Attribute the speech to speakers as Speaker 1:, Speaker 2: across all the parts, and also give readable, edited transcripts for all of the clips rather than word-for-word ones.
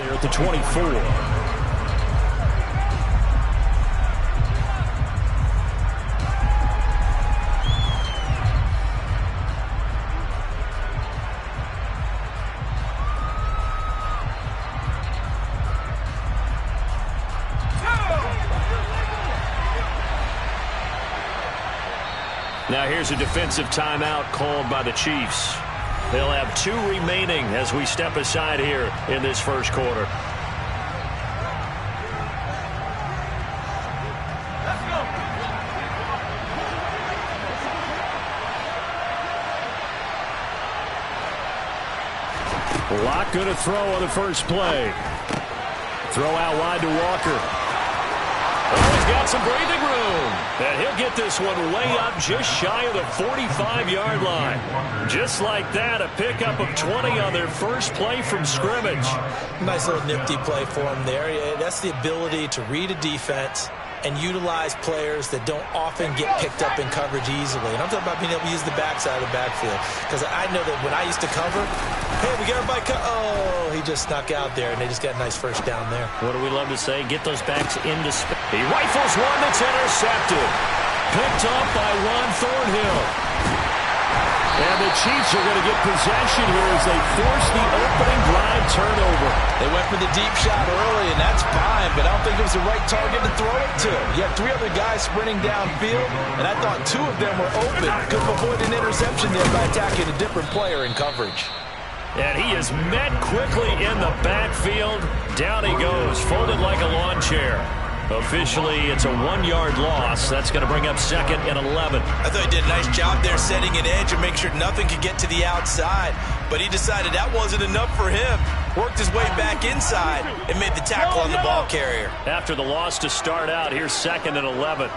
Speaker 1: There at the 24. Now here's a defensive timeout called by the Chiefs. They'll have 2 remaining as we step aside here in this first quarter. Locke going to throw on the first play. Throw out wide to Walker. Oh, he's got some breathing room. And he'll get this one way up just shy of the 45-yard line. Just like that, a pickup of 20 on their first play from scrimmage.
Speaker 2: Nice little nifty play for him there. Yeah, that's the ability to read a defense and utilize players that don't often get picked up in coverage easily. And I'm talking about being able to use the backside of the backfield. Because I know that when I used to cover, hey, we got everybody oh, he just snuck out there, and they just got a nice first down there.
Speaker 1: What do we love to say? Get those backs into space. He rifles one that's intercepted. Picked up by Juan Thornhill. And the Chiefs are going to get possession here as they force the opening drive turnover.
Speaker 2: They went for the deep shot early, and that's fine, but I don't think it was the right target to throw it to. You had 3 other guys sprinting downfield, and I thought 2 of them were open. Could avoid an interception there by attacking a different player in coverage.
Speaker 1: And he is met quickly in the backfield. Down he goes, folded like a lawn chair. Officially, it's a 1-yard loss. That's going to bring up 2nd and 11.
Speaker 2: I thought he did a nice job there setting an edge and make sure nothing could get to the outside. But he decided that wasn't enough for him. Worked his way back inside and made the tackle on the ball carrier.
Speaker 1: After the loss to start out, here's 2nd and 11.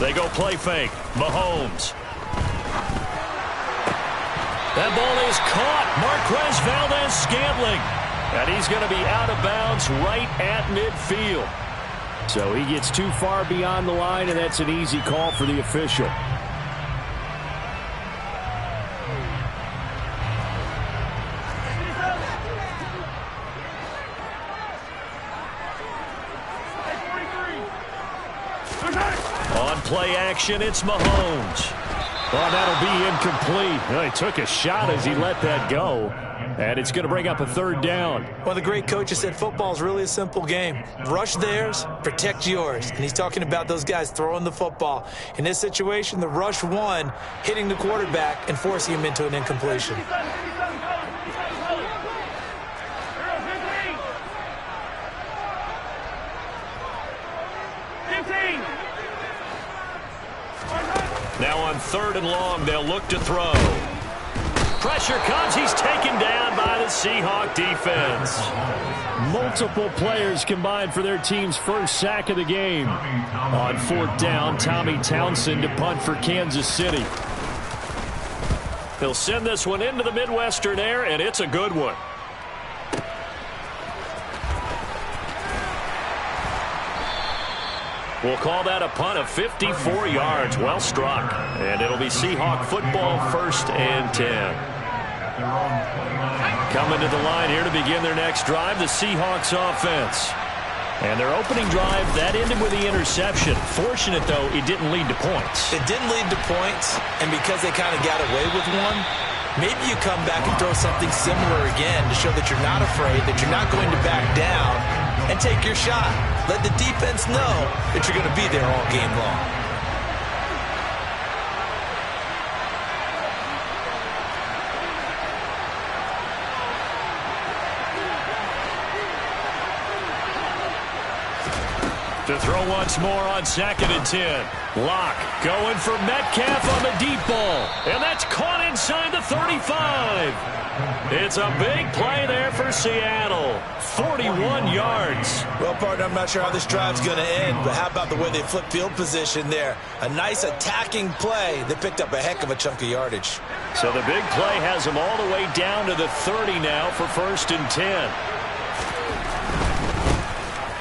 Speaker 1: They go play fake. Mahomes. That ball is caught. Marquez Valdes-Scantling. And he's going to be out of bounds right at midfield. So he gets too far beyond the line, and that's an easy call for the official. On play action, it's Mahomes. Oh, that'll be incomplete. Well, he took a shot as he let that go. And it's going to bring up a 3rd down.
Speaker 2: Well, the great coach has said football is really a simple game. Rush theirs, protect yours. And he's talking about those guys throwing the football. In this situation, the rush one, hitting the quarterback and forcing him into an incompletion.
Speaker 1: Now on 3rd and long, they'll look to throw. Pressure comes. He's taken down by the Seahawk defense. Multiple players combined for their team's first sack of the game. On 4th down, Tommy Townsend to punt for Kansas City. He'll send this one into the Midwestern air, and it's a good one. We'll call that a punt of 54 yards. Well struck. And it'll be Seahawk football, 1st and 10. Coming to the line here to begin their next drive, the Seahawks offense. And their opening drive, that ended with the interception. Fortunate, though, it didn't lead to points.
Speaker 2: It didn't lead to points, and because they kind of got away with one, maybe you come back and throw something similar again to show that you're not afraid, that you're not going to back down, and take your shot. Let the defense know that you're going to be there all game long.
Speaker 1: To throw once more on 2nd and 10. Locke going for Metcalf on the deep ball. And that's caught inside the 35. It's a big play there for Seattle. 41 yards.
Speaker 2: Well, partner, I'm not sure how this drive's going to end, but how about the way they flip field position there? A nice attacking play that picked up a heck of a chunk of yardage.
Speaker 1: So the big play has them all the way down to the 30 now for 1st and 10.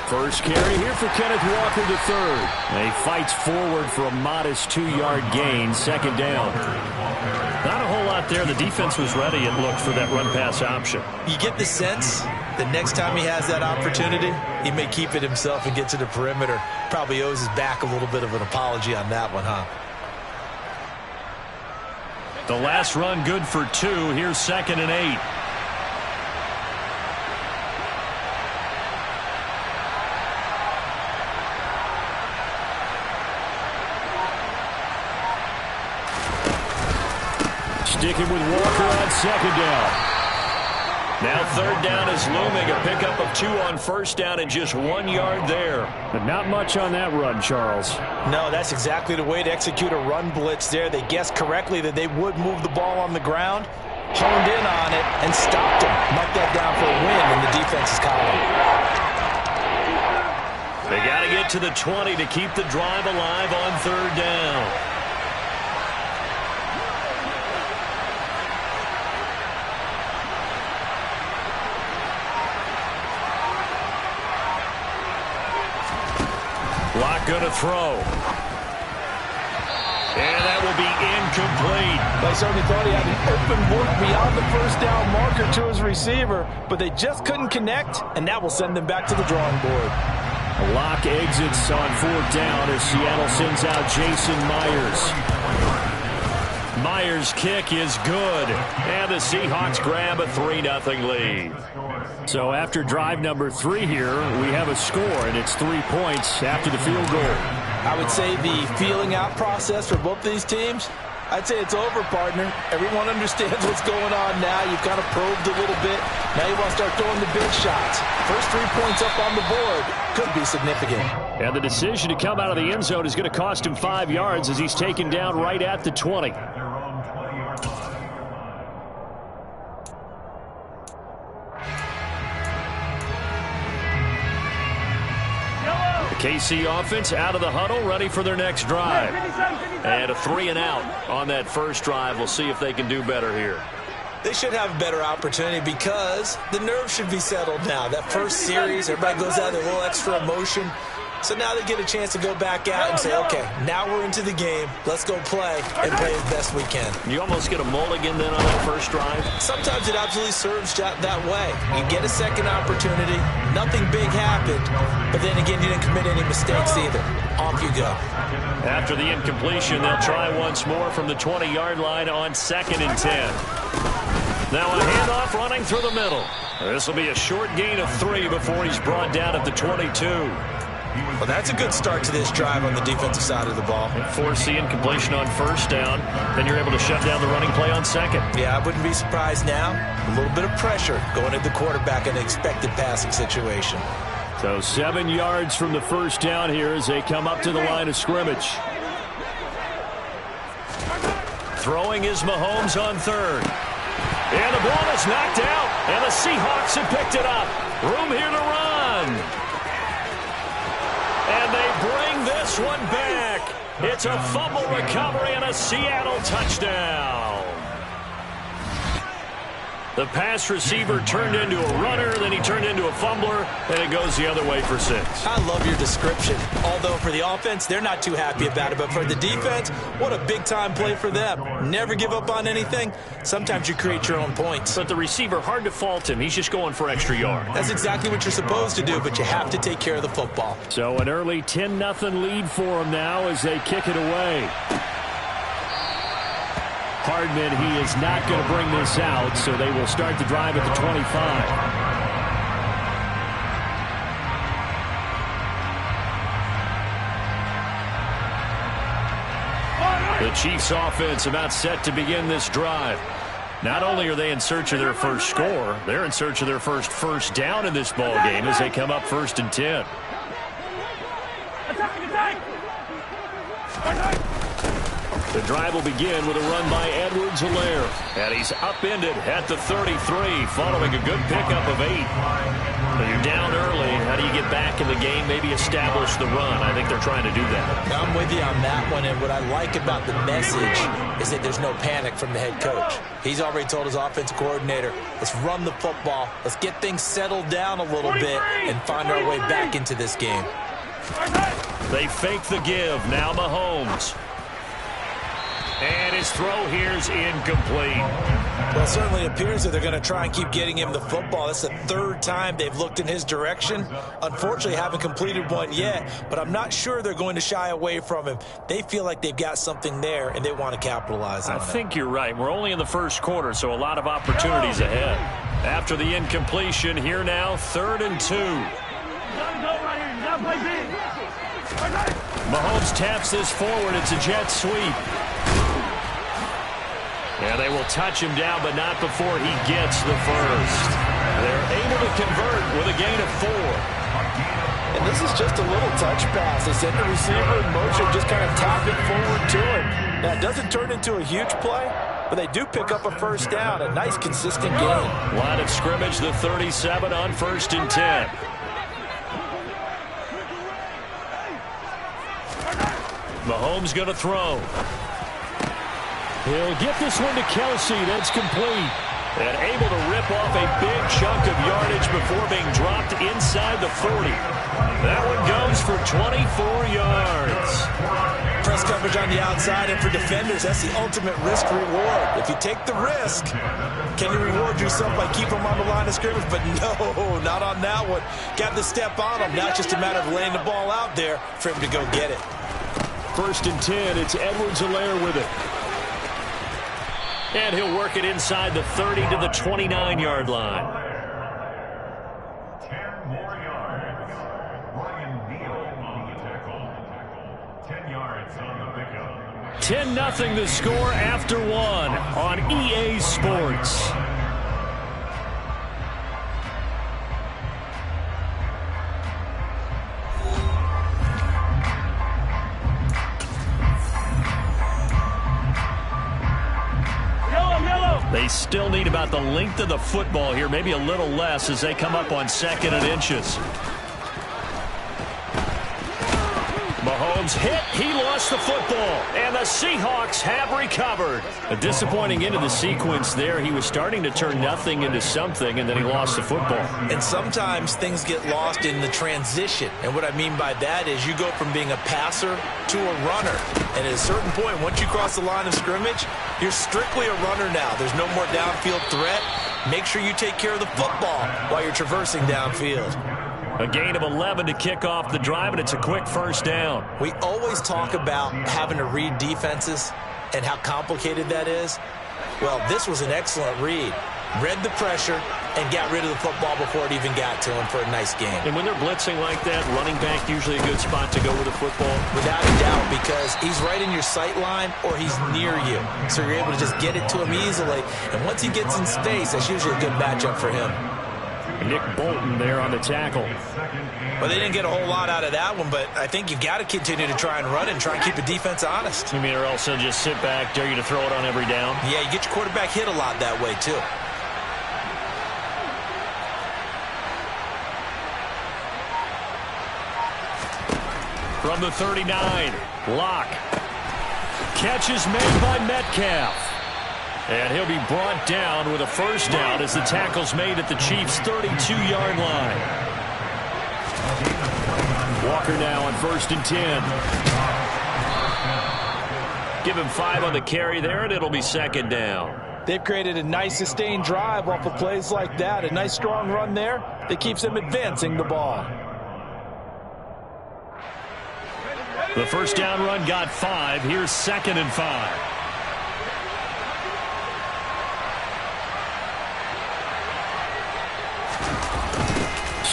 Speaker 1: First carry here for Kenneth Walker III. And he fights forward for a modest 2-yard gain, second down. Not a whole lot there. The defense was ready, it looked, for that run-pass option.
Speaker 2: You get the sense that next time he has that opportunity, he may keep it himself and get to the perimeter. Probably owes his back a little bit of an apology on that one, huh?
Speaker 1: The last run good for 2. Here's 2nd and 8. Sticking with Walker on 2nd down. Now 3rd down is looming. A pickup of 2 on 1st down and just 1 yard there.
Speaker 3: But not much on that run, Charles.
Speaker 2: No, that's exactly the way to execute a run blitz there. They guessed correctly that they would move the ball on the ground, honed in on it, and stopped him. Mark that down for a win in the defense's column.
Speaker 1: They got to get to the 20 to keep the drive alive on 3rd down. Block going to throw. And that will be incomplete.
Speaker 4: They certainly thought he had an open look beyond the 1st down marker to his receiver, but they just couldn't connect, and that will send them back to the drawing board.
Speaker 3: Locke exits on 4th down as Seattle sends out Jason Myers.
Speaker 1: Myers' kick is good. And the Seahawks grab a 3-0 lead.
Speaker 3: So after drive number 3 here, we have a score, and it's 3 points after the field goal.
Speaker 4: I would say the feeling out process for both these teams, I'd say it's over, partner. Everyone understands what's going on now. You've kind of probed a little bit. Now you want to start throwing the big shots. First 3 points up on the board could be significant.
Speaker 3: And the decision to come out of the end zone is going to cost him 5 yards as he's taken down right at the 20.
Speaker 1: KC offense out of the huddle, ready for their next drive. And a 3 and out on that first drive. We'll see if they can do better here.
Speaker 2: They should have a better opportunity because the nerves should be settled now. That first series, everybody goes out with a little extra emotion. So now they get a chance to go back out and say, okay, now we're into the game. Let's go play and play as best we can.
Speaker 1: You almost get a mulligan then on that first drive?
Speaker 2: Sometimes it absolutely serves that way. You get a second opportunity. Nothing big happened. But then again, you didn't commit any mistakes either. Off you go.
Speaker 1: After the incompletion, they'll try once more from the 20-yard line on 2nd and 10. Now a handoff running through the middle. This will be a short gain of 3 before he's brought down at the 22.
Speaker 2: Well, that's a good start to this drive on the defensive side of the ball.
Speaker 1: Force the incompletion on 1st down. Then you're able to shut down the running play on 2nd.
Speaker 2: Yeah, I wouldn't be surprised now. A little bit of pressure going at the quarterback in an expected passing situation.
Speaker 3: So 7 yards from the 1st down here as they come up to the line of scrimmage.
Speaker 1: Throwing is Mahomes on 3rd. And the ball is knocked out. And the Seahawks have picked it up. Room here to run. And they bring this one back. It's a fumble recovery and a Seattle touchdown. The pass receiver turned into a runner, then he turned into a fumbler, and it goes the other way for 6.
Speaker 2: I love your description. Although for the offense, they're not too happy about it. But for the defense, what a big-time play for them. Never give up on anything. Sometimes you create your own points.
Speaker 1: But the receiver, hard to fault him. He's just going for extra yard.
Speaker 2: That's exactly what you're supposed to do, but you have to take care of the football.
Speaker 3: So an early 10-0 lead for them now as they kick it away. Hardman, he is not going to bring this out, so they will start the drive at the 25. The Chiefs offense about set to begin this drive. Not only are they in search of their first score, they're in search of their first down in this ball game as they come up 1st and 10. The drive will begin with a run by Edwards-Helaire. And he's upended at the 33 following a good pickup of 8. When you're down early, how do you get back in the game, maybe establish the run? I think they're trying to do that.
Speaker 2: I'm with you on that one, and what I like about the message is that there's no panic from the head coach. He's already told his offensive coordinator, let's run the football, let's get things settled down a little bit and find our way back into this game.
Speaker 3: They fake the give. Now Mahomes. And his throw here is incomplete.
Speaker 2: Well, it certainly appears that they're going to try and keep getting him the football. That's the third time they've looked in his direction. Unfortunately, haven't completed one yet, but I'm not sure they're going to shy away from him. They feel like they've got something there, and they want to capitalize on it.
Speaker 3: I think you're right. We're only in the first quarter, so a lot of opportunities ahead. After the incompletion, here now, 3rd and 2. Mahomes taps this forward. It's a jet sweep. And they will touch him down, but not before he gets the first. They're able to convert with a gain of 4.
Speaker 4: And this is just a little touch pass. They send the receiver in motion, just kind of tap it forward to him. Now, it doesn't turn into a huge play, but they do pick up a first down. A nice, consistent gain.
Speaker 3: Line of scrimmage, the 37 on 1st and 10. Mahomes going to throw. He'll get this one to Kelsey. That's complete. And able to rip off a big chunk of yardage before being dropped inside the 40. That one goes for 24 yards.
Speaker 2: Press coverage on the outside, and for defenders, that's the ultimate risk-reward. If you take the risk, can you reward yourself by keeping them on the line of scrimmage? But no, not on that one. Got to step on them. Now it's just a matter of laying the ball out there for him to go get it.
Speaker 3: 1st and 10. It's Edwards-Helaire with it. And he'll work it inside the 30 to the 29-yard line.
Speaker 5: 10 more yards. Ryan Neal on the tackle. 10 yards on the pickup.
Speaker 3: 10-0 the score after 1 on EA Sports. They still need about the length of the football here, maybe a little less as they come up on 2nd and inches. Mahomes hit. He lost the football. And the Seahawks have recovered. A disappointing end of the sequence there. He was starting to turn nothing into something, and then he lost the football.
Speaker 2: And sometimes things get lost in the transition. And what I mean by that is you go from being a passer to a runner. And at a certain point, once you cross the line of scrimmage, you're strictly a runner now. There's no more downfield threat. Make sure you take care of the football while you're traversing downfield.
Speaker 3: A gain of 11 to kick off the drive, and it's a quick first down.
Speaker 2: We always talk about having to read defenses and how complicated that is. Well, this was an excellent read. Read the pressure and got rid of the football before it even got to him for a nice game.
Speaker 3: And when they're blitzing like that, running back usually a good spot to go with the football?
Speaker 2: Without a doubt, because he's right in your sight line or he's near you. So you're able to just get it to him easily. And once he gets in space, that's usually a good matchup for him.
Speaker 3: Nick Bolton there on the tackle.
Speaker 2: Well, they didn't get a whole lot out of that one, but I think you've got to continue to try and run and try and keep the defense honest.
Speaker 3: You mean, or else they'll just sit back, dare you to throw it on every down?
Speaker 2: Yeah, you get your quarterback hit a lot that way, too.
Speaker 3: From the 39, Locke. Catch is made by Metcalf. And he'll be brought down with a first down as the tackle's made at the Chiefs' 32-yard line. Walker now on 1st and 10. Give him 5 on the carry there, and it'll be 2nd down.
Speaker 4: They've created a nice sustained drive off of plays like that. A nice strong run there that keeps them advancing the ball.
Speaker 3: The first down run got 5. Here's 2nd and 5.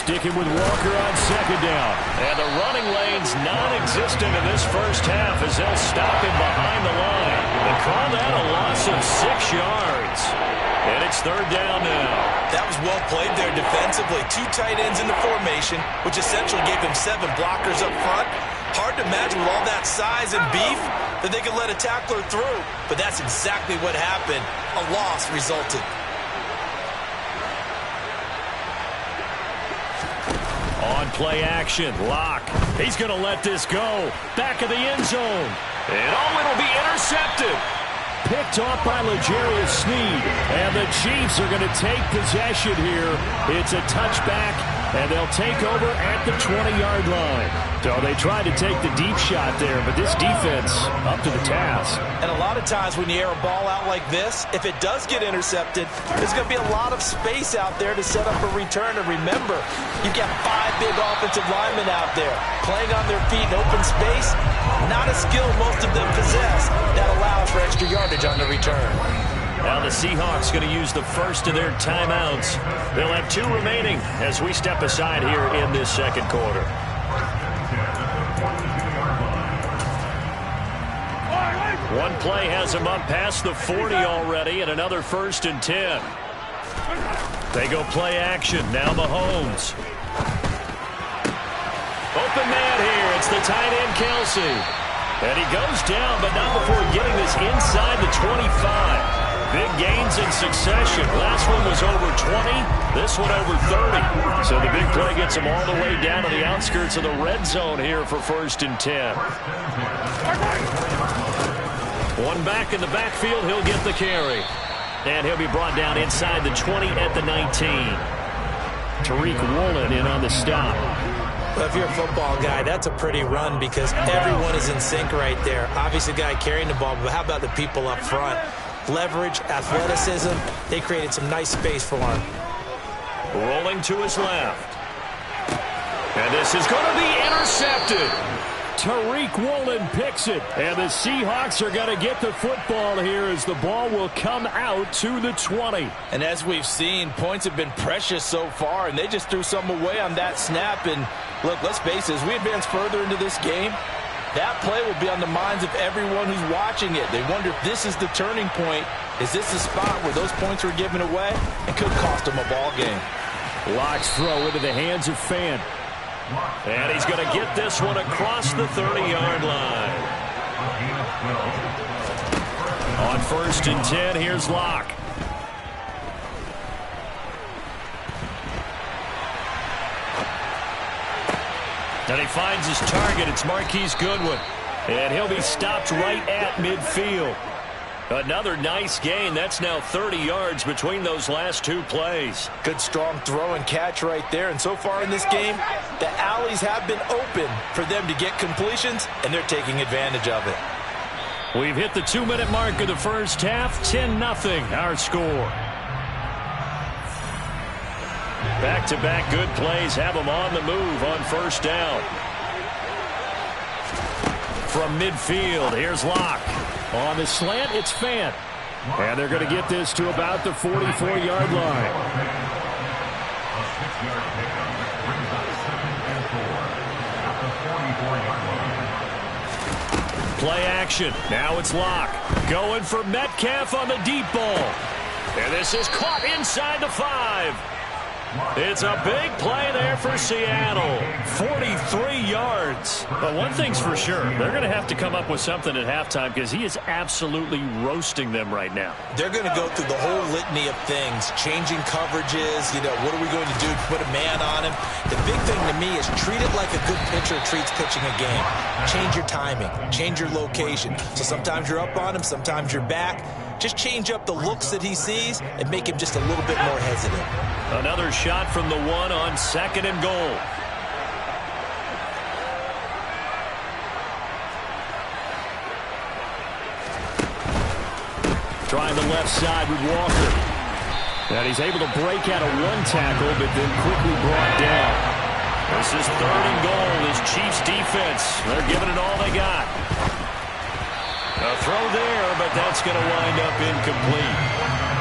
Speaker 3: Sticking with Walker on 2nd down. And the running lane's non-existent in this first half as they'll stop him behind the line. They call that a loss of 6 yards. And it's 3rd down now.
Speaker 2: That was well played there defensively. 2 tight ends in the formation, which essentially gave them 7 blockers up front. Hard to imagine with all that size and beef that they could let a tackler through. But that's exactly what happened. A loss resulted.
Speaker 3: On play action, Locke. He's going to let this go. Back of the end zone.
Speaker 1: And it'll be intercepted.
Speaker 3: Picked off by L'Jarius Sneed. And the Chiefs are going to take possession here. It's a touchback, and they'll take over at the 20-yard line. So they tried to take the deep shot there, but this defense up to the task.
Speaker 2: And a lot of times when you air a ball out like this, if it does get intercepted, there's going to be a lot of space out there to set up a return. And remember, you've got 5 big offensive linemen out there playing on their feet in open space. Not a skill most of them possess that allows for extra yardage on the return.
Speaker 3: Now the Seahawks going to use the first of their timeouts. They'll have 2 remaining as we step aside here in this second quarter. One play has him up past the 40 already, and another 1st and 10. They go play action. Now Mahomes. Open man here. It's the tight end, Kelsey. And he goes down, but not before getting this inside the 25. Big gains in succession. Last one was over 20. This one over 30. So the big play gets him all the way down to the outskirts of the red zone here for 1st and 10. One back in the backfield. He'll get the carry. And he'll be brought down inside the 20 at the 19. Tariq Woolen in on the stop.
Speaker 2: Well, if you're a football guy, that's a pretty run because everyone is in sync right there. Obviously, the guy carrying the ball, but how about the people up front? Leverage, athleticism, they created some nice space for him.
Speaker 3: Rolling to his left. And this is going to be intercepted. Tariq Woolen picks it. And the Seahawks are going to get the football here as the ball will come out to the 20.
Speaker 4: And as we've seen, points have been precious so far, and they just threw some away on that snap. And look, let's face it, as we advance further into this game, that play will be on the minds of everyone who's watching it. They wonder if this is the turning point. Is this the spot where those points were given away? It could cost them a ball game.
Speaker 3: Locke's throw into the hands of Fant. And he's going to get this one across the 30-yard line. On 1st and 10, here's Locke. And he finds his target. It's Marquise Goodwin. And he'll be stopped right at midfield. Another nice gain. That's now 30 yards between those last 2 plays.
Speaker 2: Good strong throw and catch right there. And so far in this game, the alleys have been open for them to get completions, and they're taking advantage of it.
Speaker 3: We've hit the 2-minute mark of the first half. 10-0 our score. Back-to-back good plays have them on the move on 1st down. From midfield, here's Locke. On the slant, it's Fant. And they're going to get this to about the 44-yard line. Play action. Now it's Locke. Going for Metcalf on the deep ball. And this is caught inside the 5. It's a big play there for Seattle. 43 yards. But one thing's for sure, they're going to have to come up with something at halftime because he is absolutely roasting them right now.
Speaker 2: They're going to go through the whole litany of things, changing coverages, what are we going to do to put a man on him? The big thing to me is treat it like a good pitcher treats pitching a game. Change your timing, change your location. So sometimes you're up on him, sometimes you're back. Just change up the looks that he sees and make him just a little bit more hesitant.
Speaker 3: Another shot from the 1 on 2nd and goal. Trying the left side with Walker. And he's able to break out of 1 tackle, but then quickly brought down. This is 3rd and goal. This Chiefs defense, they're giving it all they got. A throw there, but that's going to wind up incomplete.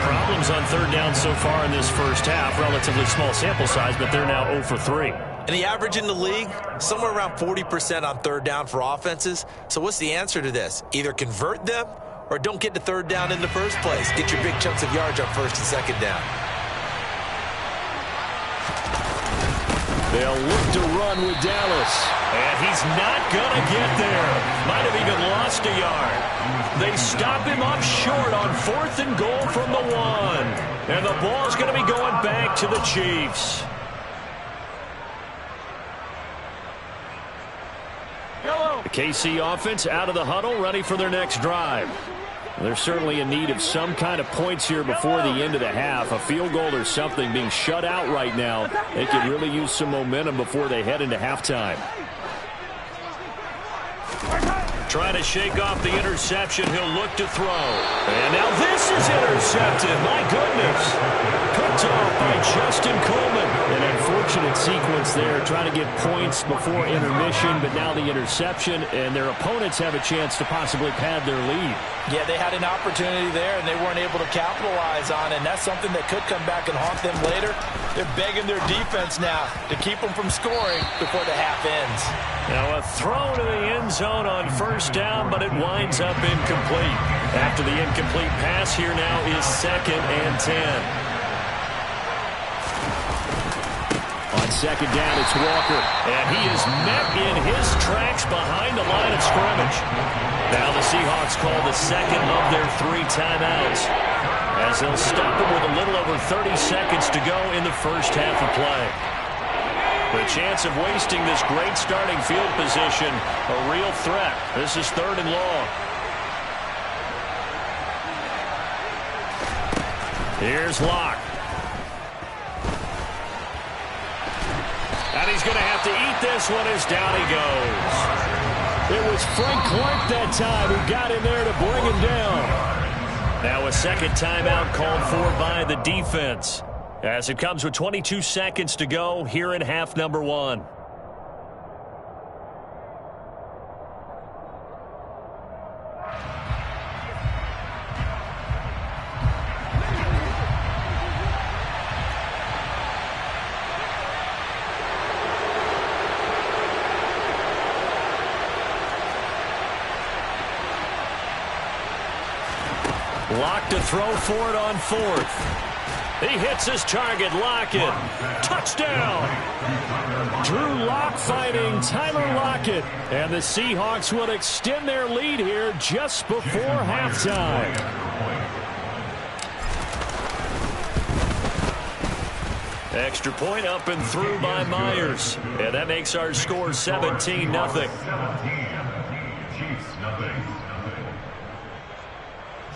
Speaker 3: Problems on 3rd down so far in this first half. Relatively small sample size, but they're now 0 for 3.
Speaker 2: And the average in the league, somewhere around 40% on 3rd down for offenses. So what's the answer to this? Either convert them or don't get to 3rd down in the first place. Get your big chunks of yards on 1st and 2nd down.
Speaker 3: They'll look to run with Dallas.
Speaker 1: And he's not going to get there. Might have even lost a yard. They stop him up short on 4th and goal from the 1. And the ball's going to be going back to the Chiefs.
Speaker 3: The KC offense out of the huddle, ready for their next drive. They're certainly in need of some kind of points here before the end of the half. A field goal or something, being shut out right now. They could really use some momentum before they head into halftime.
Speaker 1: Trying to shake off the interception. He'll look to throw. And now this is intercepted. My goodness. Picked off by Justin Coleman.
Speaker 3: An unfortunate sequence there, trying to get points before intermission, but now the interception, and their opponents have a chance to possibly pad their lead.
Speaker 4: Yeah, they had an opportunity there, and they weren't able to capitalize on it, and that's something that could come back and haunt them later. They're begging their defense now to keep them from scoring before the half ends.
Speaker 1: Now a throw to the end zone on 1st down, but it winds up incomplete. After the incomplete pass, here now is 2nd and 10.
Speaker 3: On 2nd down, it's Walker.
Speaker 1: And he is met in his tracks behind the line of scrimmage. Now the Seahawks call the 2nd of their 3 timeouts, as they'll stop him with a little over 30 seconds to go in the first half of play. The chance of wasting this great starting field position, a real threat. This is 3rd and long. Here's Locke. And he's going to have to eat this one as down he goes.
Speaker 3: It was Frank Clark that time who got in there to bring him down.
Speaker 1: Now a 2nd timeout called for by the defense, as it comes with 22 seconds to go here in half number 1. Locke to throw for it on 4th. He hits his target. Lockett. Touchdown.
Speaker 3: Drew Lock fighting Tyler Lockett. And the Seahawks will extend their lead here just before halftime.
Speaker 1: Extra point up and through by Myers. And that makes our score 17-0.
Speaker 5: 17, Chiefs nothing.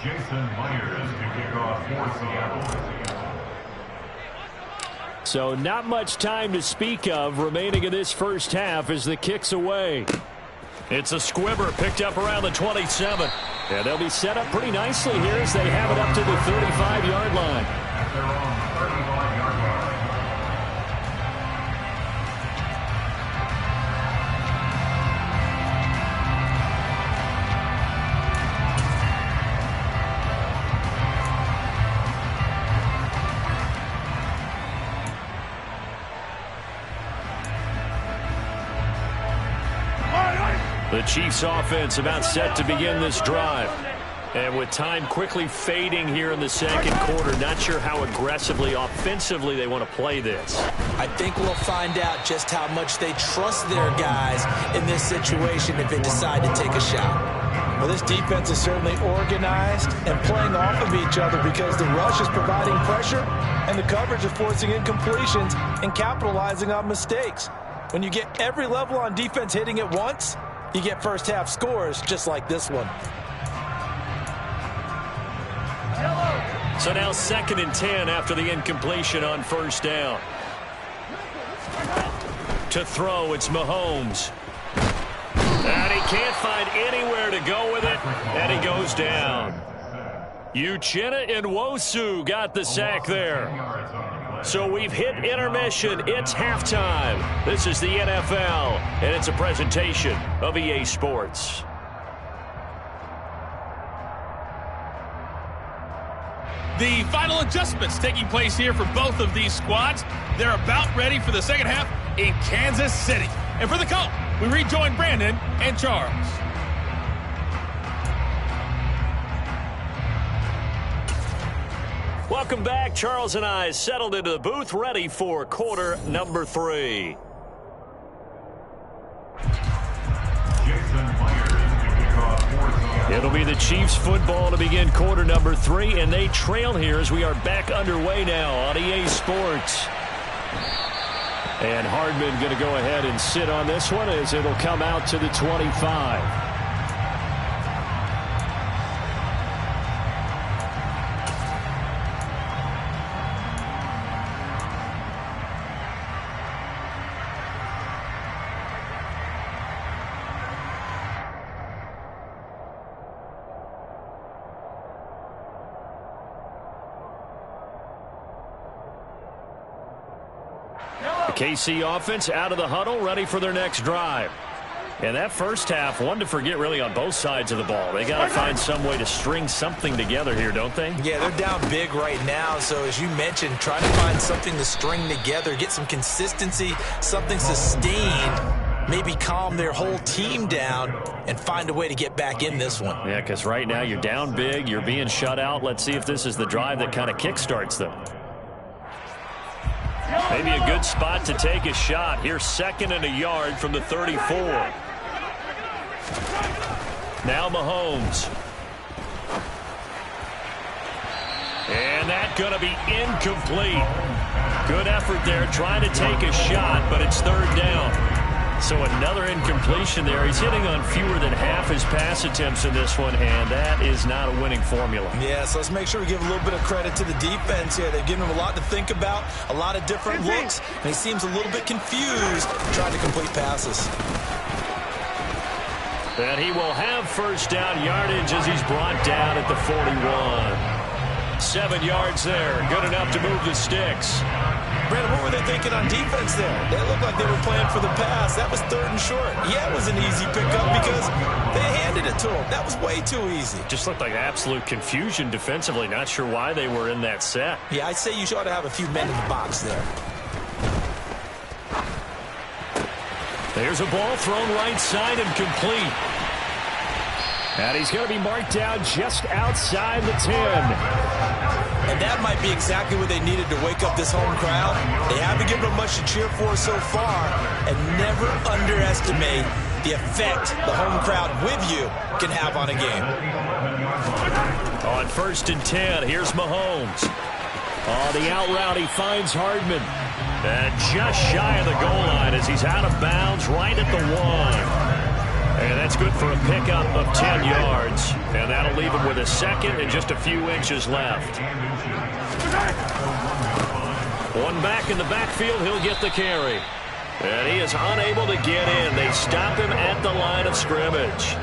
Speaker 5: Jason Myers to kick off for Seattle.
Speaker 3: So not much time to speak of remaining in this first half as the kick's away.
Speaker 1: It's a squibber picked up around the 27.
Speaker 3: Yeah, they'll be set up pretty nicely here as they have it up to the 35-yard line.
Speaker 5: They're on the 35-yard line.
Speaker 1: The Chiefs offense about set to begin this drive. And with time quickly fading here in the 2nd quarter, not sure how aggressively, offensively they want to play this.
Speaker 4: I think we'll find out just how much they trust their guys in this situation if they decide to take a shot. Well, this defense is certainly organized and playing off of each other because the rush is providing pressure and the coverage is forcing incompletions and capitalizing on mistakes. When you get every level on defense hitting at once, you get first half scores just like this one.
Speaker 1: So now 2nd and 10 after the incompletion on 1st down. To throw, it's Mahomes. And he can't find anywhere to go with it, and he goes down. Uchenna Nwosu got the sack there. So we've hit intermission. It's halftime. This is the NFL, and it's a presentation of EA Sports.
Speaker 6: The final adjustments taking place here for both of these squads. They're about ready for the second half in Kansas City. And for the call, we rejoin Brandon and Charles.
Speaker 1: Welcome back. Charles and I settled into the booth, ready for quarter number 3.
Speaker 3: It'll be the Chiefs football to begin quarter number 3, and they trail here as we are back underway now on EA Sports. And Hardman going to go ahead and sit on this one as it'll come out to the 25. KC offense out of the huddle, ready for their next drive. And that first half, one to forget really on both sides of the ball. They got to find some way to string something together here, don't they?
Speaker 2: Yeah, they're down big right now. So as you mentioned, try to find something to string together, get some consistency, something sustained, maybe calm their whole team down and find a way to get back in this one.
Speaker 3: Yeah, because right now you're down big, you're being shut out. Let's see if this is the drive that kind of kickstarts them. Maybe a good spot to take a shot. Here's 2nd and a yard from the 34. Now Mahomes. And that's going to be incomplete. Good effort there trying to take a shot, but it's 3rd down. So another incompletion there. He's hitting on fewer than half his pass attempts in this one, and that is not a winning formula.
Speaker 2: Yeah, so let's make sure we give a little bit of credit to the defense here. They've given him a lot to think about, a lot of different looks, and he seems a little bit confused trying to complete passes.
Speaker 3: And he will have 1st down yardage as he's brought down at the 41. 7 yards there, good enough to move the sticks.
Speaker 2: Brandon, what were they thinking on defense there? They looked like they were playing for the pass. That was 3rd and short. Yeah, it was an easy pickup because they handed it to him. That was way too easy.
Speaker 3: Just looked like absolute confusion defensively. Not sure why they were in that set.
Speaker 2: Yeah, I'd say you ought to have a few men in the box there.
Speaker 3: There's a ball thrown right side and complete. And he's going to be marked down just outside the 10.
Speaker 2: And that might be exactly what they needed to wake up this home crowd. They haven't given them much to cheer for so far. And never underestimate the effect the home crowd with you can have on a game.
Speaker 3: On 1st and 10, here's Mahomes. Oh, the out route, he finds Hardman. And just shy of the goal line as he's out of bounds right at the 1. And that's good for a pickup of 10 yards. And that'll leave him with a 2nd and just a few inches left. One back in the backfield, he'll get the carry. And he is unable to get in. They stop him at the line of scrimmage.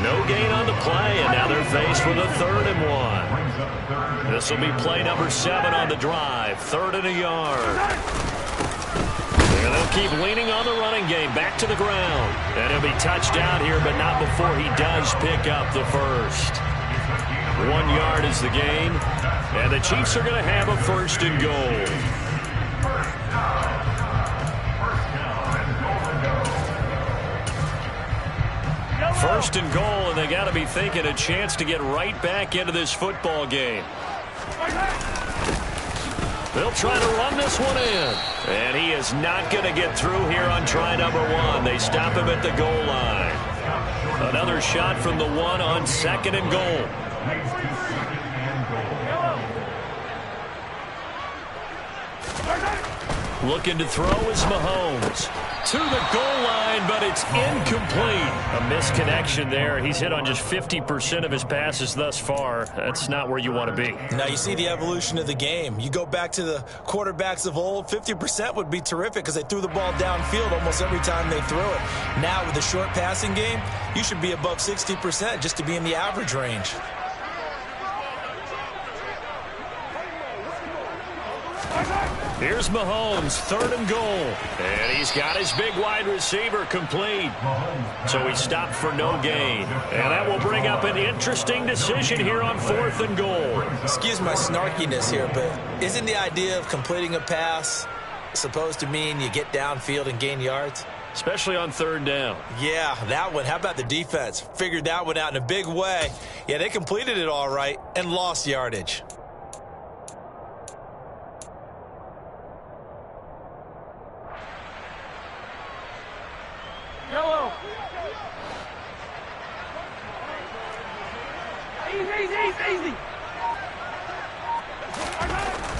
Speaker 3: No gain on the play, and now they're faced with a 3rd and 1. This will be play number 7 on the drive. 3rd and a yard. And they'll keep leaning on the running game. Back to the ground. And he'll be touched down here, but not before he does pick up the 1st. 1 yard is the gain. And the Chiefs are going to have a 1st and goal. First and goal, and they got to be thinking a chance to get right back into this football game. They'll try to run this one in. And he is not going to get through here on try number 1. They stop him at the goal line. Another shot from the 1 on 2nd and goal. Looking to throw is Mahomes. To the goal line, but it's incomplete. A misconnection there. He's hit on just 50% of his passes thus far. That's not where you want to be.
Speaker 2: Now you see the evolution of the game. You go back to the quarterbacks of old, 50% would be terrific because they threw the ball downfield almost every time they threw it. Now with the short passing game, you should be above 60% just to be in the average range.
Speaker 3: Here's Mahomes, 3rd and goal. And he's got his big wide receiver complete. So he stopped for no gain. And that will bring up an interesting decision here on 4th and goal.
Speaker 2: Excuse my snarkiness here, but isn't the idea of completing a pass supposed to mean you get downfield and gain yards?
Speaker 3: Especially on 3rd down.
Speaker 2: Yeah, that one. How about the defense? Figured that one out in a big way. Yeah, they completed it all right and lost yardage.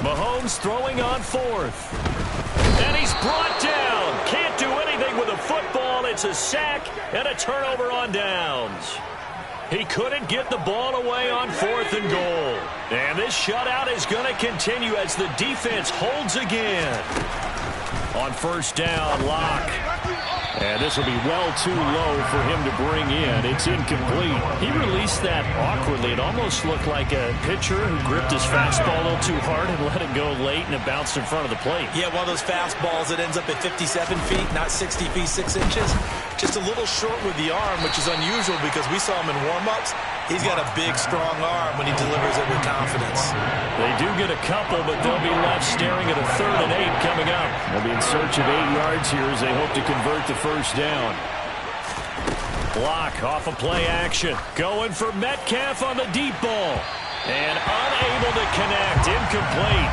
Speaker 1: Mahomes throwing on fourth. And he's brought down. Can't do anything with a football. It's a sack and a turnover on downs. He couldn't get the ball away on 4th and goal. And this shutout is going to continue as the defense holds again. On 1st down, Locke. And this will be well too low for him to bring in. It's incomplete. He released that awkwardly. It almost looked like a pitcher who gripped his fastball a little too hard and let it go late, and it bounced in front of the plate.
Speaker 2: Yeah, one of those fastballs that ends up at 57 feet, not 60 feet, 6 inches. Just a little short with the arm, which is unusual because we saw him in warm-ups. He's got a big, strong arm when he delivers it with confidence.
Speaker 1: They do get a couple, but they'll be left staring at a 3rd and 8 coming up. They'll be in search of 8 yards here as they hope to convert the 1st down. Block off a play action. Going for Metcalf on the deep ball. And unable to connect. Incomplete.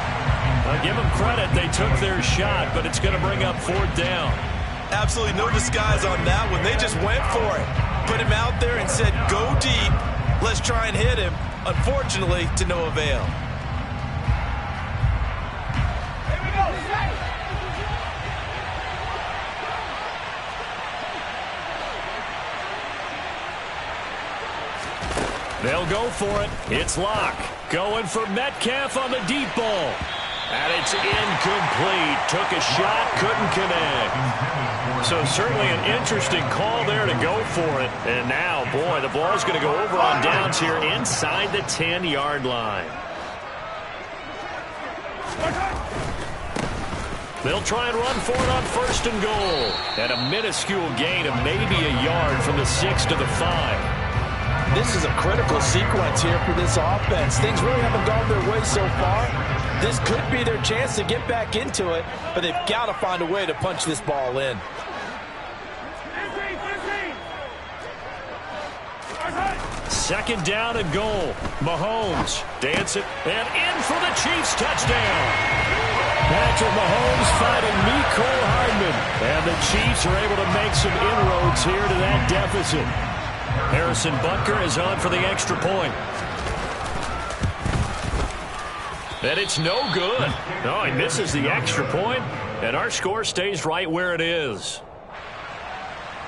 Speaker 1: I'll give them credit. They took their shot, but it's going to bring up 4th down.
Speaker 2: Absolutely no disguise on that one. They just went for it. Put him out there and said, go deep. Let's try and hit him. Unfortunately, to no avail.
Speaker 1: They'll go for it. It's Locke. Going for Metcalf on the deep ball. And it's incomplete. Took a shot, couldn't connect. So certainly an interesting call there to go for it. And now, boy, the ball's going to go over on downs here inside the 10-yard line. They'll try and run for it on 1st and goal. And a minuscule gain of maybe a yard from the 6 to the 5.
Speaker 4: This is a critical sequence here for this offense. Things really haven't gone their way so far. This could be their chance to get back into it, but they've got to find a way to punch this ball in.
Speaker 1: Second down and goal. Mahomes dancing and in for the Chiefs touchdown. Patrick Mahomes fighting Mecole Hardman. And the Chiefs are able to make some inroads here to that deficit. Harrison Butker is on for the extra point. And it's no good. No, he misses the extra point, and our score stays right where it is.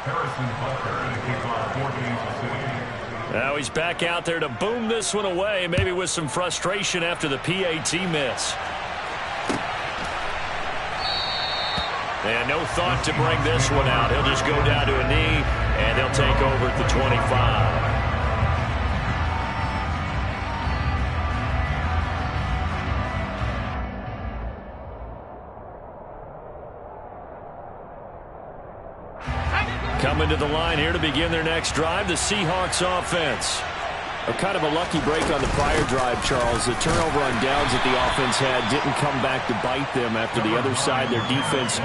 Speaker 5: Harrison Butker to kick off for Kansas City.
Speaker 1: Now he's back out there to boom this one away, maybe with some frustration after the PAT miss. And no thought to bring this one out. He'll just go down to a knee, and they'll take over at the 25. Coming to the line here to begin their next drive, the Seahawks offense.
Speaker 3: Kind of a lucky break on the prior drive, Charles. The turnover on downs that the offense had didn't come back to bite them after the other side. Their defense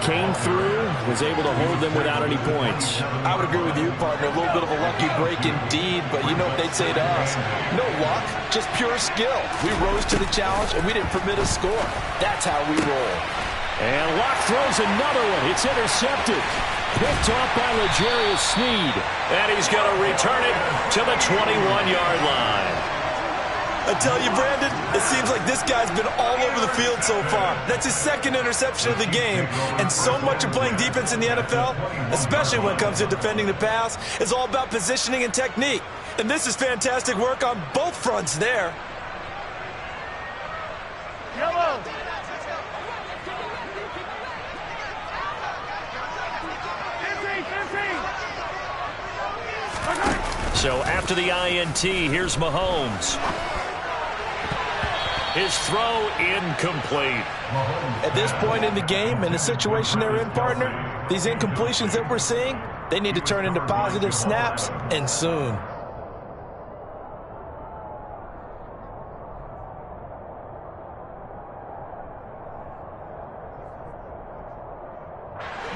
Speaker 3: came through, was able to hold them without any points.
Speaker 4: I would agree with you, partner. A little bit of a lucky break indeed, but you know what they'd say to us. No luck, just pure skill. We rose to the challenge, and we didn't permit a score. That's how we roll.
Speaker 1: And Locke throws another one. It's intercepted. Picked off by L'Jarius Sneed. And he's going to return it to the 21-yard line.
Speaker 2: I tell you, Brandon, it seems like this guy's been all over the field so far. That's his 2nd interception of the game. And so much of playing defense in the NFL, especially when it comes to defending the pass, is all about positioning and technique. And this is fantastic work on both fronts there.
Speaker 6: Yellow.
Speaker 1: So after the INT, here's Mahomes. His throw incomplete.
Speaker 4: At this point in the game, in the situation they're in, partner, these incompletions that we're seeing, they need to turn into positive snaps, and soon.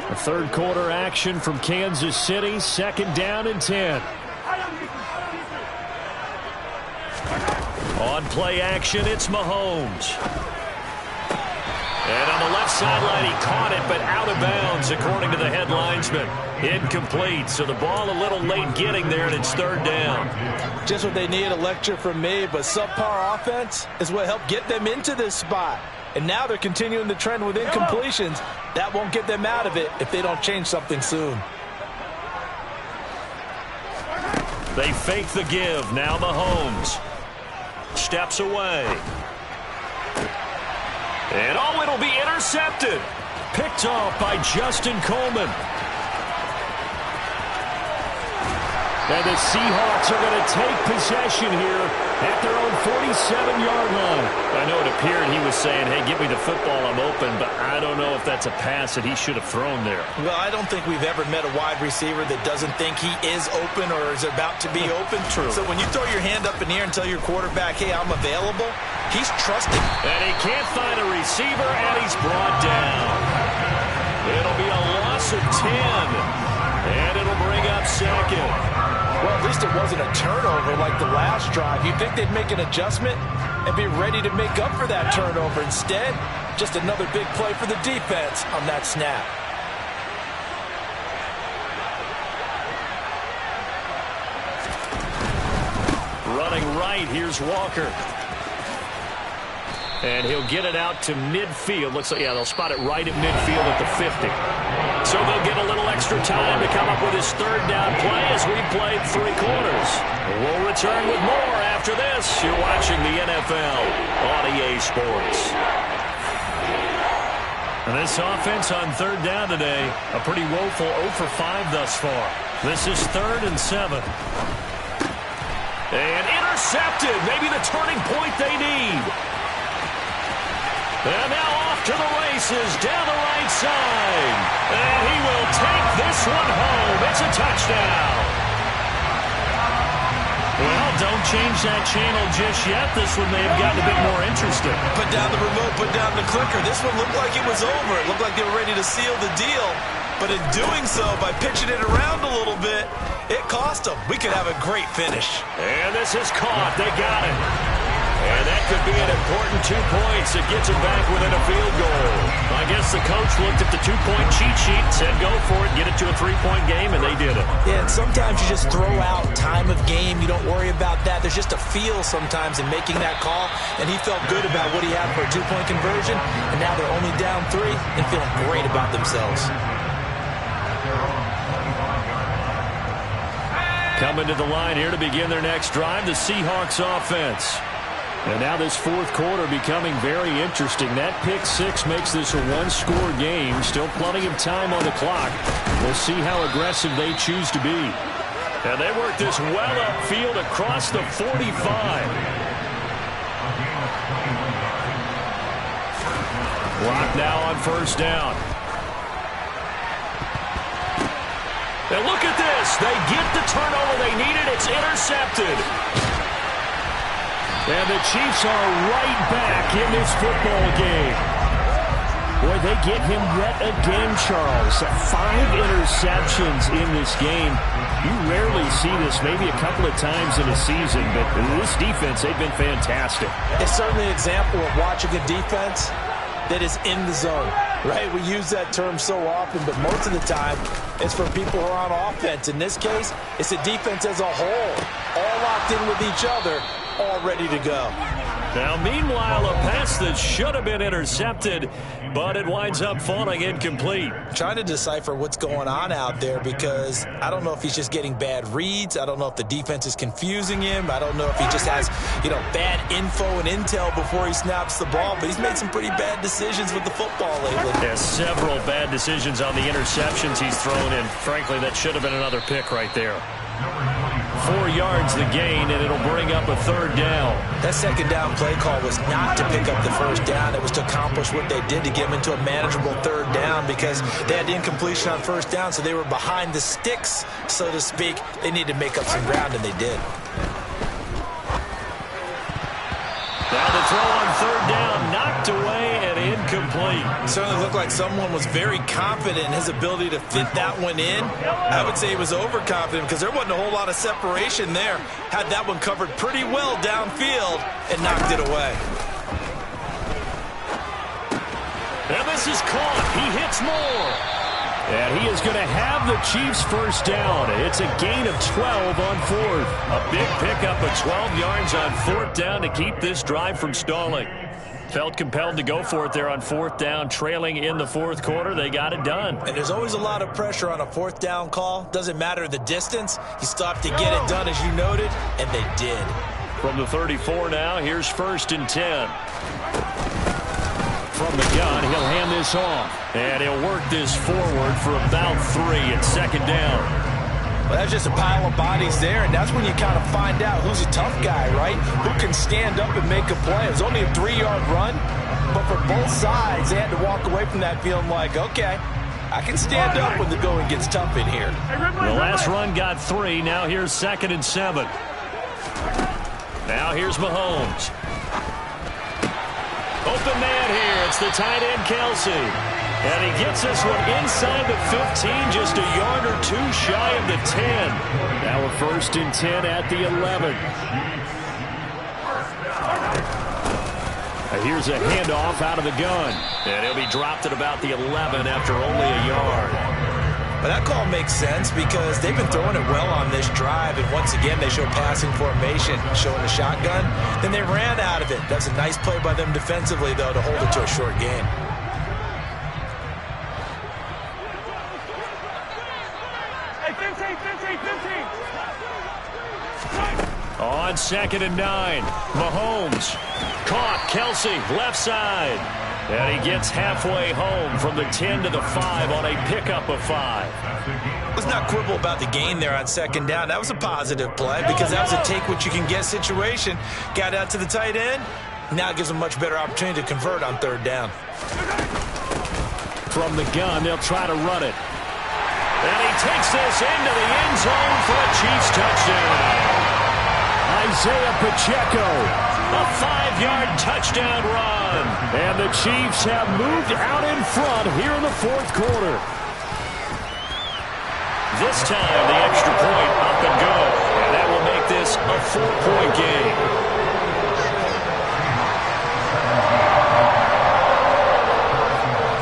Speaker 1: A third quarter action from Kansas City. 2nd down and 10. On play action, it's Mahomes. And on the left sideline, he caught it, but out of bounds, according to the head linesman. Incomplete, so the ball a little late getting there, and it's third down.
Speaker 4: Just what they need, a lecture from me, but subpar offense is what helped get them into this spot. And now they're continuing the trend with incompletions. That won't get them out of it if they don't change something soon.
Speaker 1: They fake the give. Now Mahomes steps away. And it'll be intercepted. Picked off by Justin Coleman. And the Seahawks are going to take possession here at their own 47-yard line. I know it appeared he was saying, hey, give me the football, I'm open, but I don't know if that's a pass that he should have thrown there.
Speaker 2: Well, I don't think we've ever met a wide receiver that doesn't think he is open or is about to be open.
Speaker 1: True.
Speaker 2: So when you throw your hand up in the air and tell your quarterback, hey, I'm available, he's trusting.
Speaker 1: And he can't find a receiver, and he's brought down. It'll be a loss of 10, and it'll bring up second.
Speaker 4: Well, at least it wasn't a turnover like the last drive. You'd think they'd make an adjustment and be ready to make up for that turnover. Instead, just another big play for the defense on that snap.
Speaker 1: Running right, here's Walker. And he'll get it out to midfield. Looks like, yeah, they'll spot it right at midfield at the 50. So they'll get a little extra time to come up with his third down play as we've played 3 quarters. We'll return with more after this. You're watching the NFL on EA Sports. And this offense on third down today, a pretty woeful 0 for 5 thus far. This is 3rd and 7. And intercepted. Maybe the turning point they need. And now off to the races down the right side. And he will take this one home. It's a touchdown. Well, don't change that channel just yet. This one may have gotten a bit more interesting.
Speaker 2: Put down the remote, put down the clicker. This one looked like it was over. It looked like they were ready to seal the deal. But in doing so, by pitching it around a little bit, it cost them. We could have a great finish.
Speaker 1: And this is caught. They got it. And that could be an important 2 points that gets them back within a field goal. I guess the coach looked at the 2-point cheat sheet, said go for it, get it to a 3-point game, and they did it.
Speaker 2: Yeah, and sometimes you just throw out time of game. You don't worry about that. There's just a feel sometimes in making that call, and he felt good about what he had for a 2-point conversion, and now they're only down 3 and feeling great about themselves.
Speaker 1: Coming to the line here to begin their next drive, the Seahawks offense. And now this 4th quarter becoming very interesting. That pick 6 makes this a 1-score game. Still plenty of time on the clock. We'll see how aggressive they choose to be. And they work this well upfield across the 45. Clock now on 1st down. And look at this. They get the turnover they needed. It's intercepted. And the Chiefs are right back in this football game. Boy, they get him yet again, Charles. 5 interceptions in this game. You rarely see this, maybe a couple of times in a season, but this defense, they've been fantastic.
Speaker 4: It's certainly an example of watching a defense that is in the zone, right? We use that term so often, but most of the time, it's for people who are on offense. In this case, it's a defense as a whole, all locked in with each other, all ready to go.
Speaker 1: Now, meanwhile, a pass that should have been intercepted, but it winds up falling incomplete.
Speaker 2: Trying to decipher what's going on out there because I don't know if he's just getting bad reads. I don't know if the defense is confusing him. I don't know if he just has, bad info and intel before he snaps the ball. But he's made some pretty bad decisions with the football lately.
Speaker 1: Yeah, several bad decisions on the interceptions he's thrown in. Frankly, that should have been another pick right there. 4 yards the gain, and it'll bring up a 3rd down.
Speaker 2: That 2nd down play call was not to pick up the 1st down. It was to accomplish what they did to get them into a manageable 3rd down because they had incompletion on 1st down, so they were behind the sticks, so to speak. They needed to make up some ground, and they did.
Speaker 1: Now the throw on 3rd down, knocked away and incomplete.
Speaker 2: It certainly looked like someone was very confident in his ability to fit that one in. I would say he was overconfident because there wasn't a whole lot of separation there. Had that one covered pretty well downfield and knocked it away.
Speaker 1: And this is caught. He hits more.
Speaker 3: And he is going to have the Chiefs first down. It's a gain of 12 on fourth.
Speaker 1: A big pickup of 12 yards on fourth down to keep this drive from stalling. Felt compelled to go for it there on fourth down, trailing in the fourth quarter. They got it done.
Speaker 2: And there's always a lot of pressure on a fourth down call. Doesn't matter the distance. You stop to get it done, as you noted, and they did.
Speaker 1: From the 34 now, here's 1st and 10. From the gun, he'll hand this off. And he'll work this forward for about 3 at 2nd down.
Speaker 4: Well, that's just a pile of bodies there, and that's when you kind of find out who's a tough guy, right? Who can stand up and make a play. It was only a 3-yard run, but for both sides, they had to walk away from that feeling like, okay, I can stand up when the going gets tough in here.
Speaker 1: The last run got 3. Now here's 2nd and 7. Now here's Mahomes. Open man here. It's the tight end, Kelsey. And he gets this one inside the 15, just a yard or 2 shy of the 10.
Speaker 3: Now a 1st and 10 at the 11. Here's a handoff out of the gun.
Speaker 1: And he'll be dropped at about the 11 after only a yard.
Speaker 2: But that call makes sense because they've been throwing it well on this drive, and once again they show passing formation, showing the shotgun. Then they ran out of it. That's a nice play by them defensively, though, to hold it to a short game.
Speaker 1: On 2nd and 9, Mahomes caught. Kelsey, left side. And he gets halfway home from the 10 to the 5 on a pickup of 5.
Speaker 2: Let's not quibble about the gain there on 2nd down. That was a positive play because that was a take-what-you-can-get situation. Got out to the tight end. Now it gives them a much better opportunity to convert on 3rd down.
Speaker 3: From the gun, they'll try to run it.
Speaker 1: And he takes this into the end zone for a Chiefs touchdown.
Speaker 3: Isaiah Pacheco.
Speaker 1: A 5-yard touchdown run.
Speaker 3: And the Chiefs have moved out in front here in the fourth quarter.
Speaker 1: This time, the extra point up and go. And that will make this a 4-point game.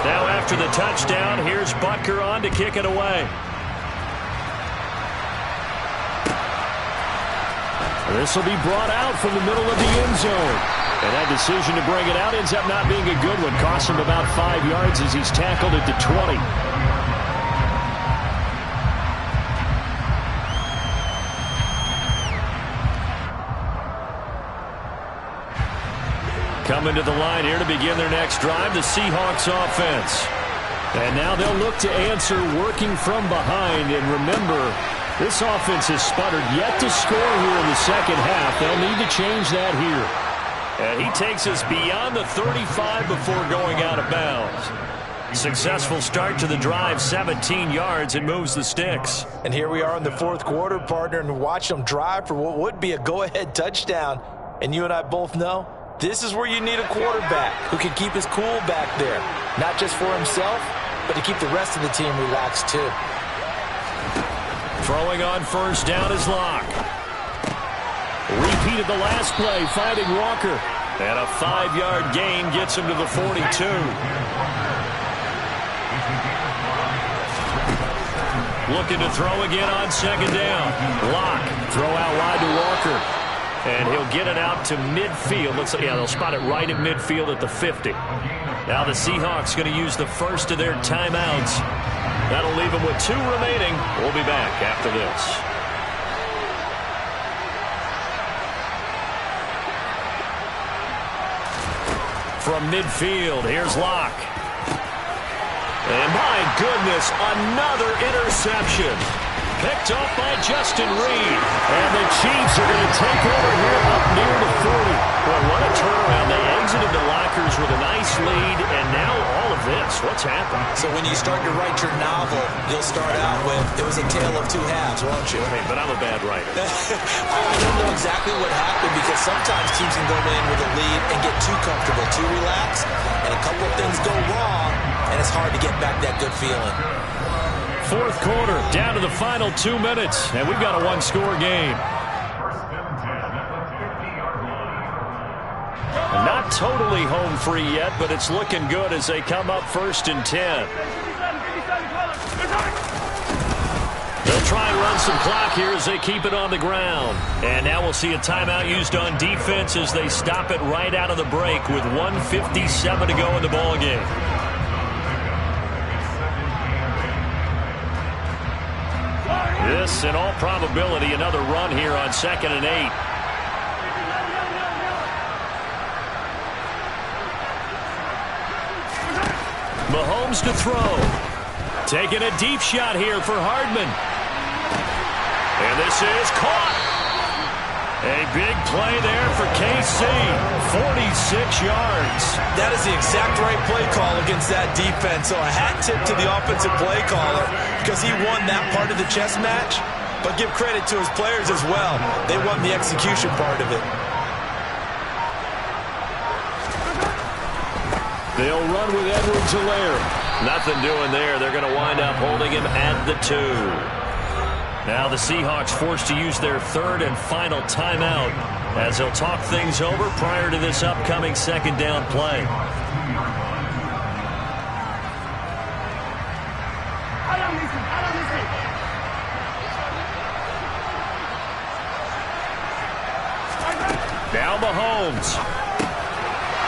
Speaker 1: Now after the touchdown, here's Butker on to kick it away.
Speaker 3: This will be brought out from the middle of the end zone. And that decision to bring it out ends up not being a good one. Costs him about 5 yards as he's tackled at the 20.
Speaker 1: Coming to the line here to begin their next drive, the Seahawks offense.
Speaker 3: And now they'll look to answer working from behind. And remember, this offense has sputtered yet to score here in the second half. They'll need to change that here.
Speaker 1: And he takes us beyond the 35 before going out of bounds. Successful start to the drive, 17 yards, and moves the sticks.
Speaker 2: And here we are in the fourth quarter, partner, and watch them drive for what would be a go-ahead touchdown. And you and I both know this is where you need a quarterback who can keep his cool back there. Not just for himself, but to keep the rest of the team relaxed too.
Speaker 1: Throwing on 1st down is Locke.
Speaker 3: Repeated the last play, finding Walker.
Speaker 1: And a 5-yard gain gets him to the 42. Looking to throw again on 2nd down. Locke, throw out wide to Walker. And he'll get it out to midfield. They'll spot it right at midfield at the 50. Now the Seahawks going to use the first of their timeouts. That'll leave them with 2 remaining. We'll be back after this. From midfield, here's Locke. And my goodness, another interception. Picked off by Justin Reed.
Speaker 3: And the Chiefs are going to take over here up near the 40.
Speaker 1: Well, what a turnaround. They exited the lockers with a nice lead, and now all of this. What's happened?
Speaker 2: So when you start to write your novel, you'll start out with, it was a tale of 2 halves, won't you?
Speaker 1: Hey, but I'm a bad writer.
Speaker 2: I don't know exactly what happened because sometimes teams can go in with a lead and get too comfortable, too relaxed, and a couple of things go wrong, and it's hard to get back that good feeling.
Speaker 1: Fourth quarter, down to the final 2 minutes, and we've got a 1-score game. Not
Speaker 3: Not totally home free yet, but it's looking good as they come up 1st and 10. They'll try and run some clock here as they keep it on the ground. And now we'll see a timeout used on defense as they stop it right out of the break with 1:57 to go in the ballgame. This, in all probability, another run here on 2nd and 8. Mahomes to throw. Taking a deep shot here for Hardman. And this is caught. A big play there for KC. 46 yards.
Speaker 2: That is the exact right play call against that defense. So a hat tip to the offensive play caller because he won that part of the chess match. But give credit to his players as well. They won the execution part of it.
Speaker 3: They'll run with Edwards-Helaire. Nothing doing there. They're going to wind up holding him at the 2. Now the Seahawks forced to use their 3rd and final timeout as they'll talk things over prior to this upcoming 2nd down play. Now Mahomes.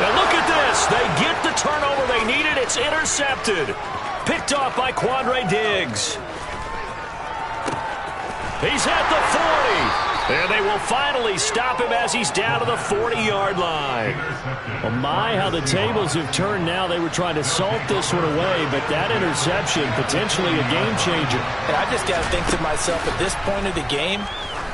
Speaker 3: And look at this. They get the turnover they needed. It's intercepted. Picked off by Quandre Diggs. He's at the 40. And they will finally stop him as he's down to the 40-yard line. Well, my, how the tables have turned now. They were trying to salt this one away, but that interception, potentially a game changer.
Speaker 4: And I just got to think to myself, at this point of the game,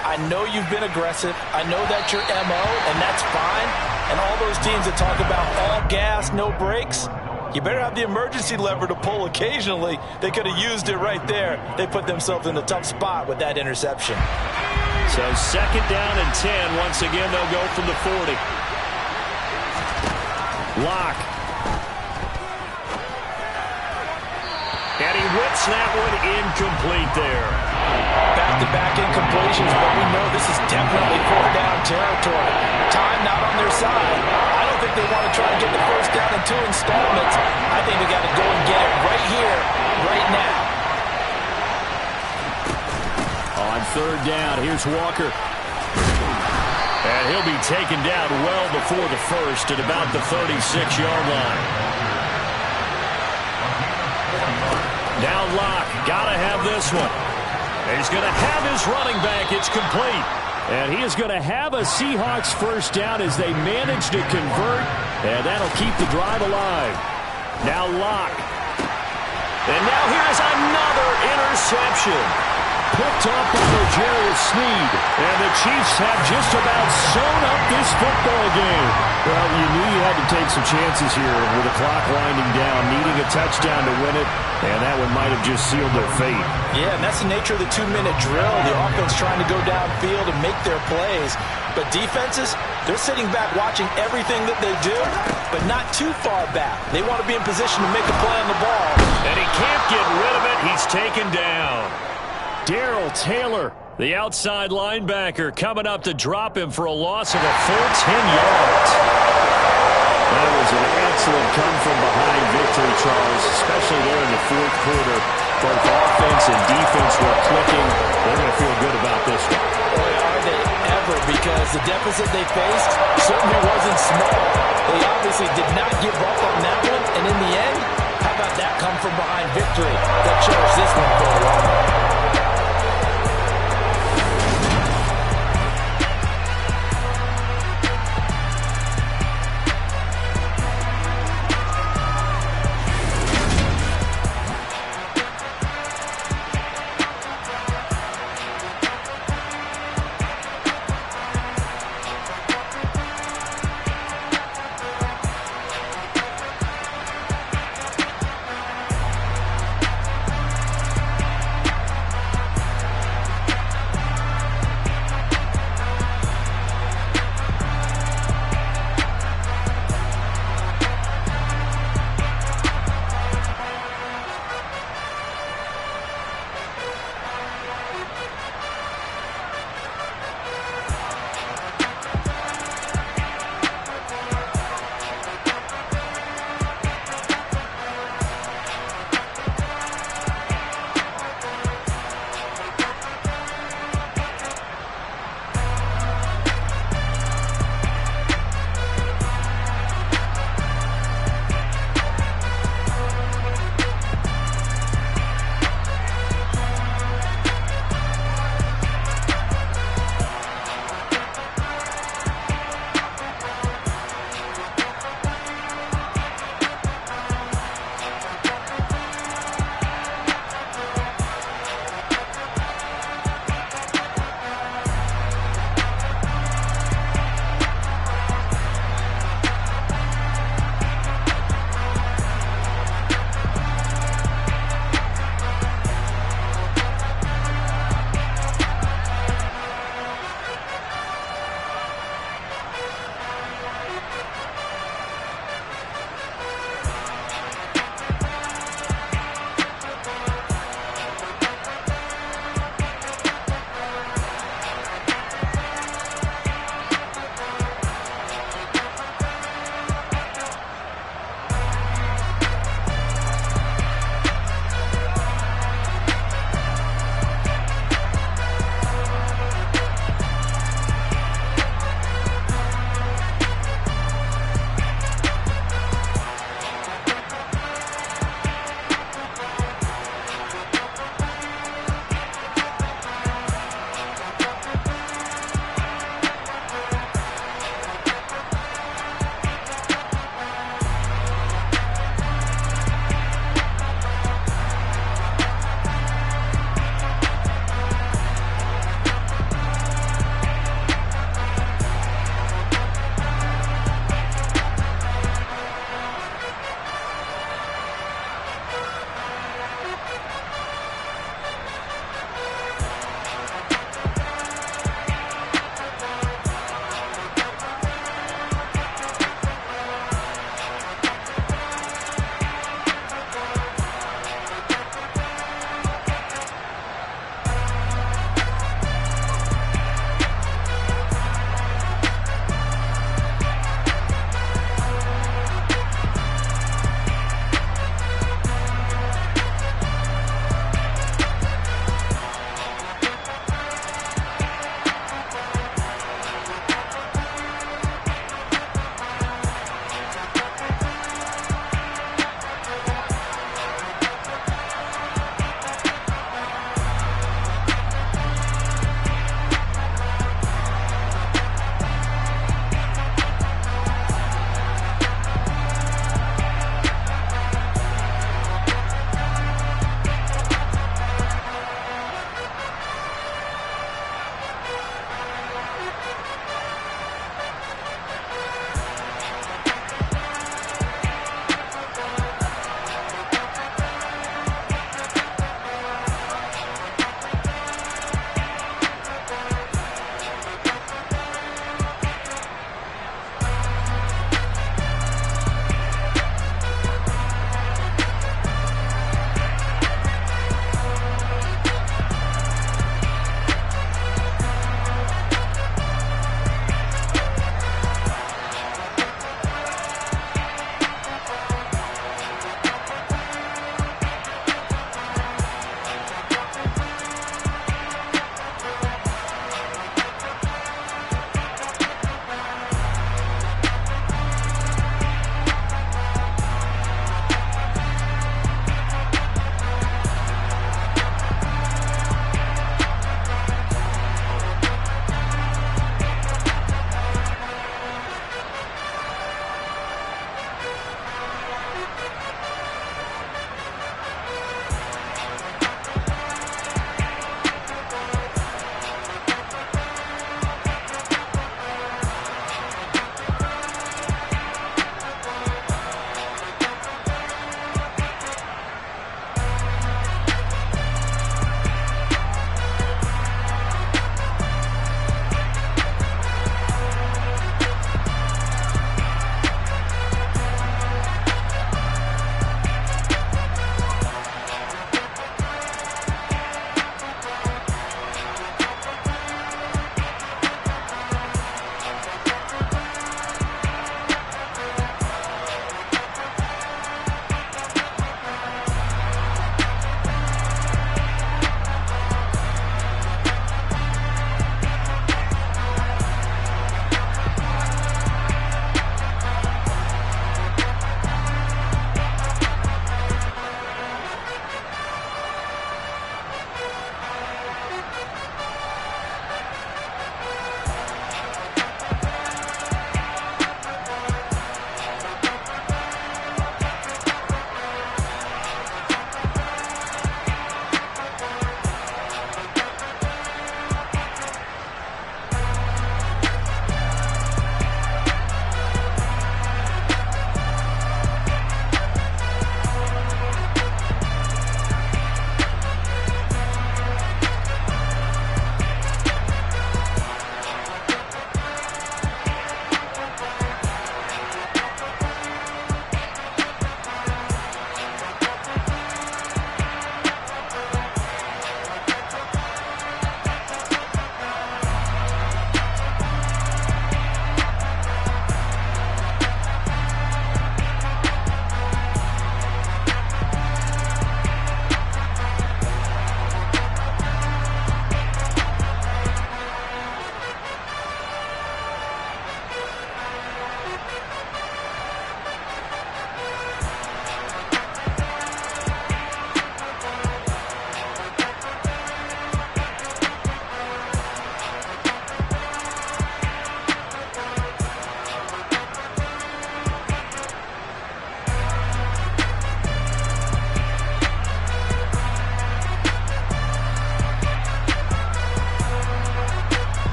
Speaker 4: I know you've been aggressive. I know that's your MO, and that's fine. And all those teams that talk about all gas, no brakes, you better have the emergency lever to pull occasionally. They could have used it right there. They put themselves in a tough spot with that interception.
Speaker 3: So 2nd down and 10. Once again, they'll go from the 40. Lock. And he whips that one incomplete there.
Speaker 4: Back-to-back incompletions, but we know this is definitely 4th down territory. Time not on their side. I don't think they want to try and get the 1st down in 2 installments. I think they got to go and get it right here, right now.
Speaker 3: On 3rd down, here's Walker. And he'll be taken down well before the 1st at about the 36-yard line. Now Locke, gotta have this one. He's going to have his running back. It's complete. And he is going to have a Seahawks 1st down as they manage to convert. And that'll keep the drive alive. Now Locke. And now here's another interception. Picked off by L'Jarius Sneed. And the Chiefs have just about sewn up this football game. Well, you knew you had to take some chances here with the clock winding down, needing a touchdown to win it. And that one might have just sealed their fate.
Speaker 4: Yeah, and that's the nature of the 2-minute drill. The offense trying to go downfield and make their plays. But defenses, they're sitting back watching everything that they do, but not too far back. They want to be in position to make a play on the ball.
Speaker 3: And he can't get rid of it. He's taken down. Darrell Taylor, the outside linebacker, coming up to drop him for a loss of a full 10 yards. That was an excellent come-from-behind victory, Charles, especially there in the 4th quarter. Both offense and defense were clicking. They're going to feel good about this one.
Speaker 4: Boy, are they ever, because the deficit they faced certainly wasn't small. They obviously did not give up on that one, and in the end, how about that come-from-behind victory that chose this one for a while?